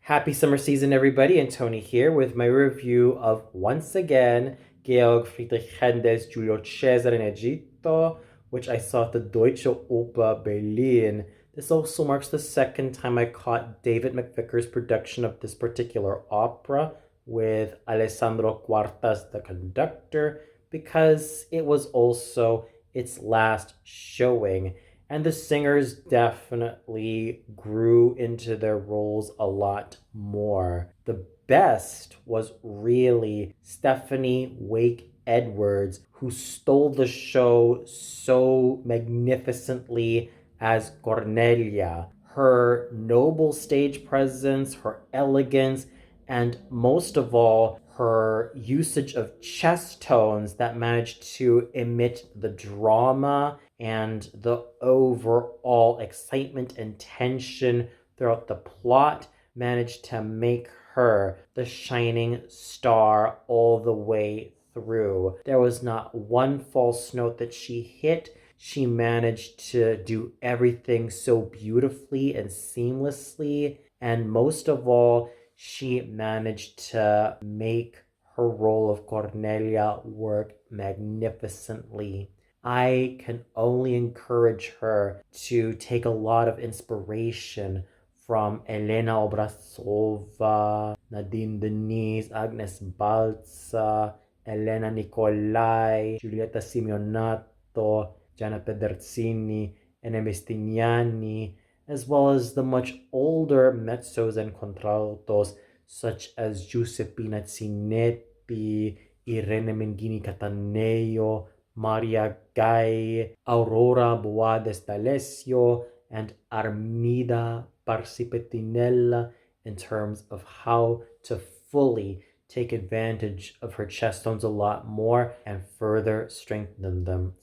Happy summer season, everybody, and Tony here with my review of, once again, Georg Friedrich Händel's Giulio Cesare in Egitto, which I saw at the Deutsche Oper Berlin. This also marks the second time I caught David McVicker's production of this particular opera with Alessandro Quartas, the conductor, because it was also its last showing. And the singers definitely grew into their roles a lot more. The best was really Stephanie Wake Edwards, who stole the show so magnificently as Cornelia. Her noble stage presence, her elegance, and most of all, her usage of chest tones that managed to emit the drama and the overall excitement and tension throughout the plot managed to make her the shining star all the way through. There was not one false note that she hit. She managed to do everything so beautifully and seamlessly, and most of all, she managed to make her role of Cornelia work magnificently. I can only encourage her to take a lot of inspiration from Elena Obrazova, Nadine Denise, Agnes Balza, Elena Nicolai, Giulietta Simeonato, Gianna Pederzini, and Mestignani, as well as the much older mezzos and contraltos such as Giuseppina Zinetti, Irene Mengini Cataneo, Maria Gai, Aurora Boades d'Alessio, and Armida Parsipettinella in terms of how to fully take advantage of her chest tones a lot more and further strengthen them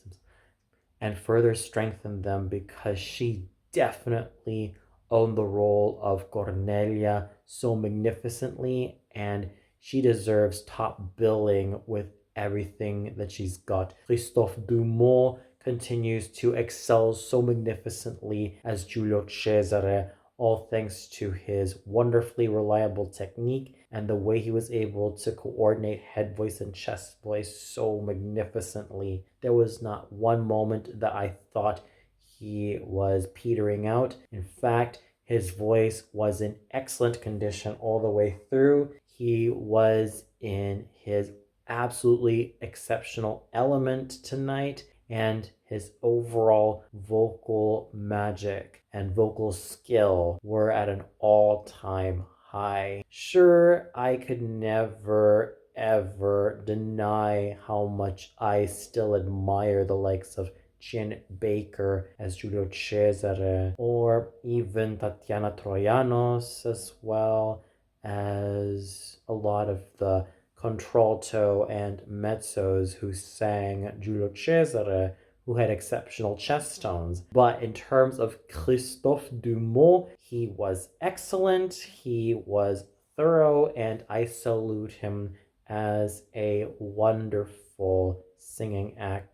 because she definitely owned the role of Cornelia so magnificently, and she deserves top billing with everything that she's got. Christophe Dumont continues to excel so magnificently as Giulio Cesare, all thanks to his wonderfully reliable technique and the way he was able to coordinate head voice and chest voice so magnificently. There was not one moment that I thought he was petering out. In fact, his voice was in excellent condition all the way through. He was in his absolutely exceptional element tonight, and his overall vocal magic and vocal skill were at an all-time high. Sure, I could never ever deny how much I still admire the likes of Janet Baker as Giulio Cesare, or even Tatiana Troyanos, as well as a lot of the contralto and mezzos who sang Giulio Cesare, who had exceptional chest tones. But in terms of Christophe Dumont, he was excellent, he was thorough, and I salute him as a wonderful singing actor.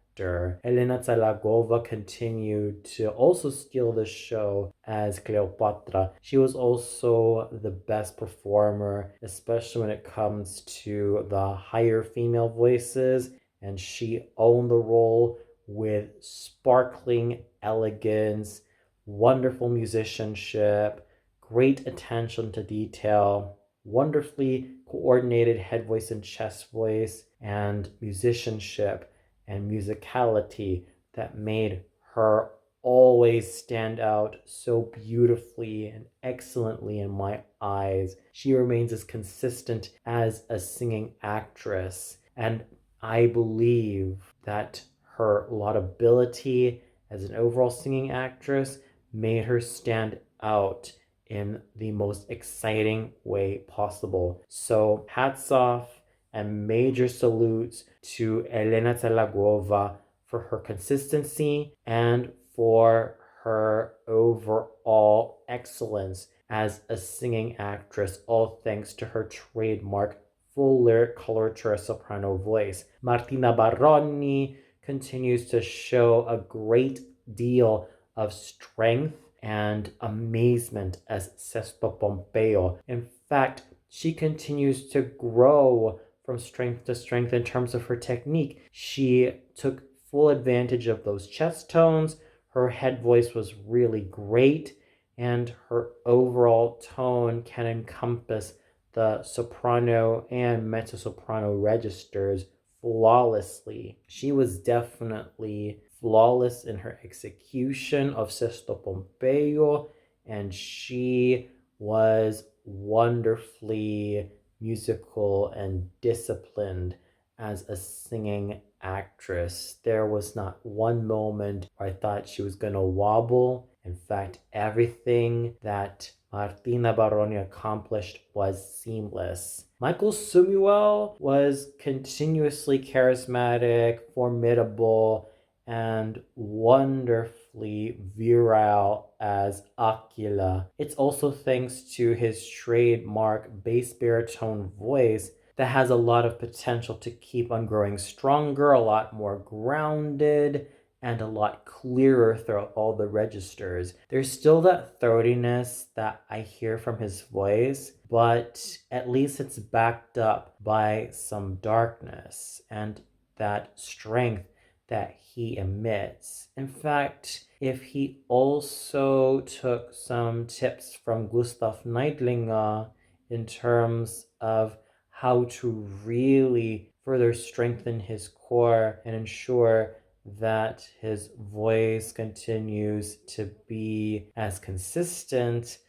Elena Zalagova continued to also steal the show as Cleopatra. She was also the best performer, especially when it comes to the higher female voices, and she owned the role with sparkling elegance, wonderful musicianship, great attention to detail, wonderfully coordinated head voice and chest voice, and musicianship and musicality that made her always stand out so beautifully and excellently in my eyes. She remains as consistent as a singing actress, and I believe that her laudability as an overall singing actress made her stand out in the most exciting way possible. So hats off and major salutes to Elena Zalagova for her consistency and for her overall excellence as a singing actress, all thanks to her trademark full lyric coloratura soprano voice. Martina Baroni continues to show a great deal of strength and amazement as Sesto Pompeo. In fact, she continues to grow from strength to strength in terms of her technique. She took full advantage of those chest tones. Her head voice was really great, and her overall tone can encompass the soprano and mezzo soprano registers flawlessly. She was definitely flawless in her execution of Sesto Pompeio, and she was wonderfully musical and disciplined as a singing actress. There was not one moment where I thought she was going to wobble. In fact, everything that Martina Baroni accomplished was seamless. Michael Sumuel was continuously charismatic, formidable, and wonderfully virile as Aquila. It's also thanks to his trademark bass baritone voice that has a lot of potential to keep on growing stronger, a lot more grounded, and a lot clearer throughout all the registers. There's still that throatiness that I hear from his voice, but at least it's backed up by some darkness and that strength that he emits. In fact, if he also took some tips from Gustav Neidlinger in terms of how to really further strengthen his core and ensure that his voice continues to be as consistent,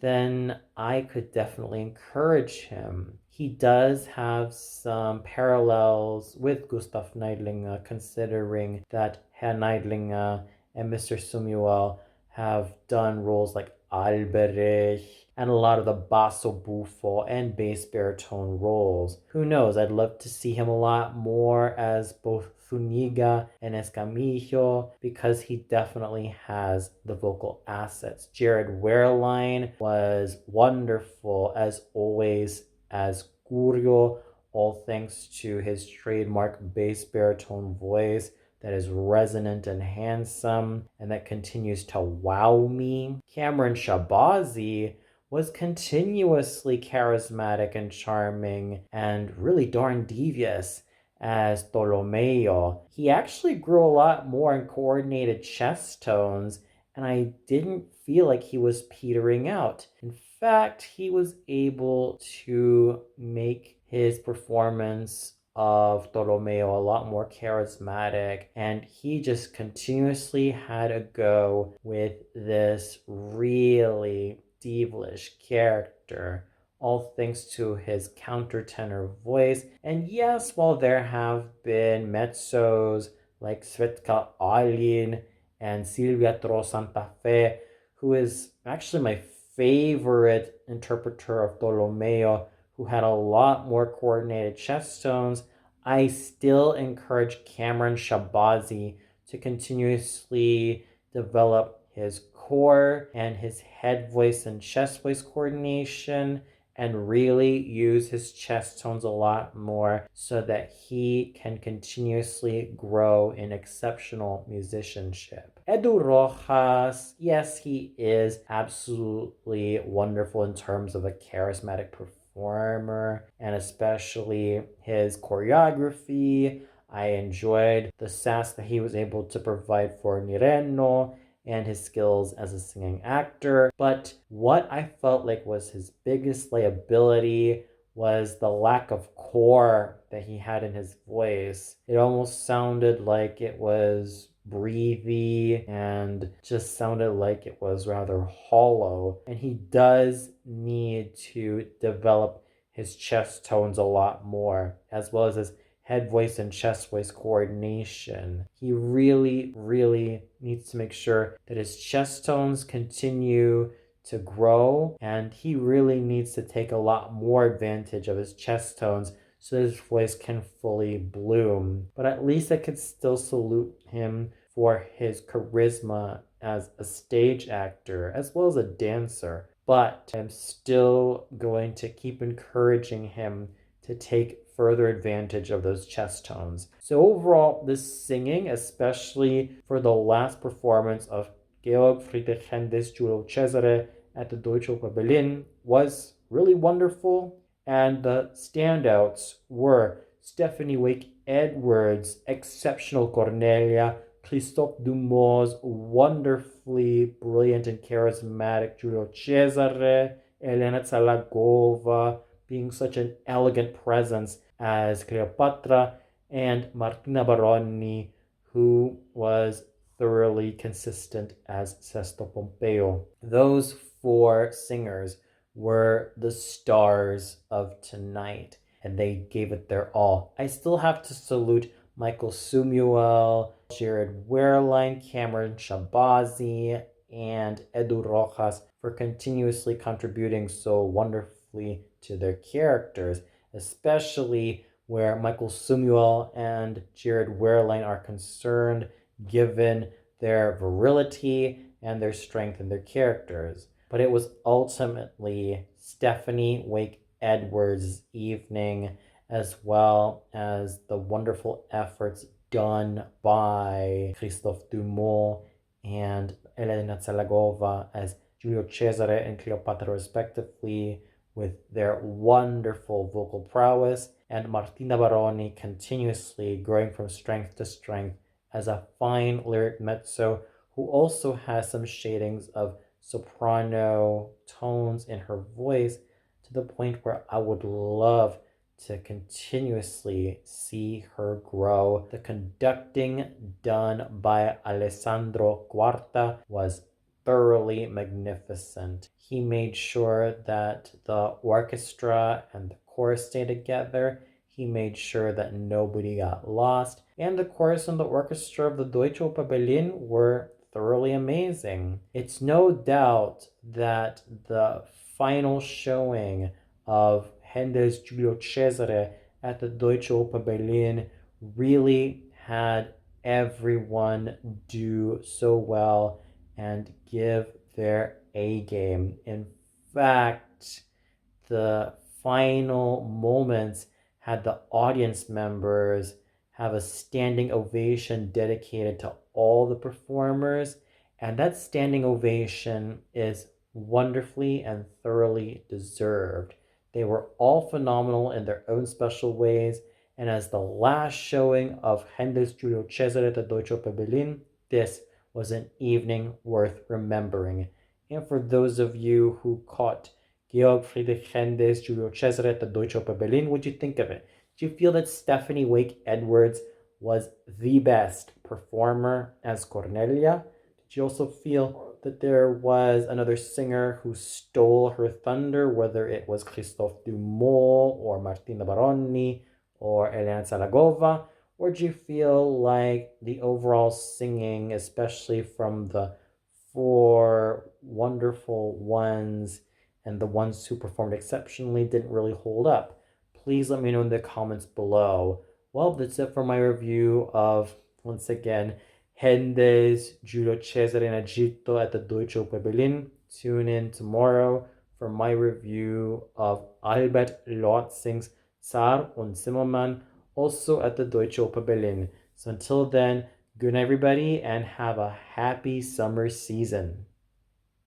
then I could definitely encourage him. He does have some parallels with Gustav Neidlinger, considering that Herr Neidlinger and Mr. Sumuel have done roles like Alberich and a lot of the basso buffo and bass baritone roles. Who knows? I'd love to see him a lot more as both Zuniga and Escamillo, because he definitely has the vocal assets. Jared Wehrlein was wonderful as always as Curio, all thanks to his trademark bass baritone voice that is resonant and handsome and that continues to wow me. Cameron Shabazi was continuously charismatic and charming and really darn devious as Tolomeo. He actually grew a lot more in coordinated chest tones, and I didn't feel like he was petering out. In fact, he was able to make his performance of Tolomeo a lot more charismatic, and he just continuously had a go with this really devilish character, all thanks to his countertenor voice. And yes, while there have been mezzos like Svetka Alin and Silvia Tro Santa Fe, who is actually my favorite interpreter of Tolomeo, who had a lot more coordinated chest tones, I still encourage Cameron Shabazi to continuously develop his core and his head voice and chest voice coordination and really use his chest tones a lot more so that he can continuously grow in exceptional musicianship. Edu Rojas, yes, he is absolutely wonderful in terms of a charismatic performer and especially his choreography. I enjoyed the sass that he was able to provide for Nireno and his skills as a singing actor. But what I felt like was his biggest liability was the lack of core that he had in his voice. It almost sounded like it was breathy and just sounded like it was rather hollow. And he does need to develop his chest tones a lot more, as well as his head voice and chest voice coordination. He really, really needs to make sure that his chest tones continue to grow, and he really needs to take a lot more advantage of his chest tones so his voice can fully bloom. But at least I could still salute him for his charisma as a stage actor as well as a dancer. But I'm still going to keep encouraging him to take further advantage of those chest tones. So overall, this singing, especially for the last performance of Georg Friedrich Händel's Giulio Cesare at the Deutsche Oper Berlin, was really wonderful. And the standouts were Stephanie Wake Edwards' exceptional Cornelia, Christophe Dumont's wonderfully brilliant and charismatic Giulio Cesare, Elena Zalagova being such an elegant presence as Cleopatra, and Martina Baroni, who was thoroughly consistent as Sesto Pompeo. Those four singers were the stars of tonight, and they gave it their all. I still have to salute Michael Sumuel, Jared Wehrlein, Cameron Shabazi, and Edu Rojas for continuously contributing so wonderfully to their characters, especially where Michael Sumuel and Jared Wehrlein are concerned, given their virility and their strength in their characters. But it was ultimately Stephanie Wake Edwards' evening, as well as the wonderful efforts done by Christophe Dumont and Elena Zalagova as Giulio Cesare and Cleopatra respectively, with their wonderful vocal prowess, and Martina Baroni continuously growing from strength to strength as a fine lyric mezzo who also has some shadings of soprano tones in her voice, to the point where I would love to continuously see her grow. The conducting done by Alessandro Quarta was thoroughly magnificent. He made sure that the orchestra and the chorus stay together. He made sure that nobody got lost. And the chorus and the orchestra of the Deutsche Oper Berlin were thoroughly amazing. It's no doubt that the final showing of Händel's Giulio Cesare at the Deutsche Oper Berlin really had everyone do so well and give their A game. In fact, the final moments had the audience members have a standing ovation dedicated to all the performers, and that standing ovation is wonderfully and thoroughly deserved. They were all phenomenal in their own special ways, and as the last showing of Händel's Giulio Cesare at the Deutsche Oper Berlin, this was an evening worth remembering. And for those of you who caught Georg Friedrich Händel's Giulio Cesare at the Deutsche Oper Berlin, what did you think of it? Did you feel that Stephanie Wake Edwards was the best performer as Cornelia? Did you also feel that there was another singer who stole her thunder, whether it was Christophe Dumont or Martina Baroni or Elena Zalagova? Or do you feel like the overall singing, especially from the four wonderful ones and the ones who performed exceptionally, didn't really hold up? Please let me know in the comments below. Well, that's it for my review of, once again, Händel's Giulio Cesare in Egitto at the Deutsche Oper Berlin. Tune in tomorrow for my review of Albert Lotzing's Zar und Zimmermann, also at the Deutsche Oper Berlin. So until then, good night everybody, and have a happy summer season.